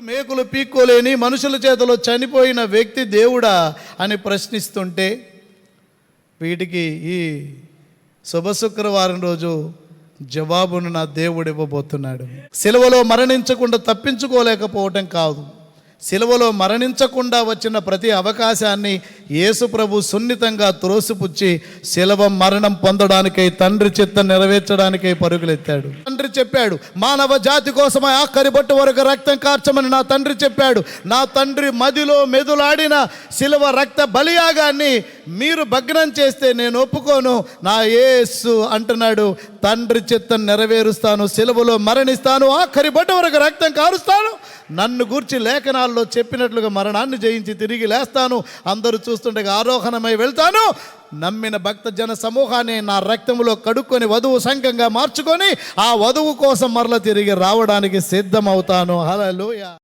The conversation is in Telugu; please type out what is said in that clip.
మేకులు పీక్కోలేని మనుషుల చేతిలో చనిపోయిన వ్యక్తి దేవుడా అని ప్రశ్నిస్తుంటే వీటికి ఈ శుభ శుక్రవారం రోజు జవాబును నా దేవుడు ఇవ్వబోతున్నాడు. సిలువలో మరణించకుండా తప్పించుకోలేకపోవటం కాదు, సిలువలో మరణించకుండా వచ్చిన ప్రతి అవకాశాన్ని యేసు ప్రభు సున్నితంగా త్రోసిపుచ్చి సిలువ మరణం పొందడానికై తండ్రి చిత్తం నెరవేర్చడానికై పరుగులెత్తాడు. తండ్రి చెప్పాడు, మానవ జాతి కోసమై ఆఖరి బొట్టు వరకు రక్తం కార్చమని నా తండ్రి చెప్పాడు. నా తండ్రి మదిలో మెదులాడిన సిలువ రక్త బలియాగాన్ని మీరు భగ్నం చేస్తే నేను ఒప్పుకోను. నా యేసు అంటున్నాడు, తండ్రి చిత్తం నెరవేరుస్తాను, సిలువలో మరణిస్తాను, ఆఖరి బొట్టు వరకు రక్తం కారుస్తాను, నన్ను గూర్చి లేఖనాల్లో చెప్పినట్లుగా మరణాన్ని జయించి తిరిగి లేస్తాను, అందరూ చూస్తుండగా ఆరోహణమై వెళ్తాను. నమ్మిన భక్త జన సమూహాన్ని నా రక్తంలో కడుక్కొని వధువు సంఘంగా మార్చుకొని ఆ వధువు కోసం మరల తిరిగి రావడానికి సిద్ధమవుతాను. హల్లెలూయా.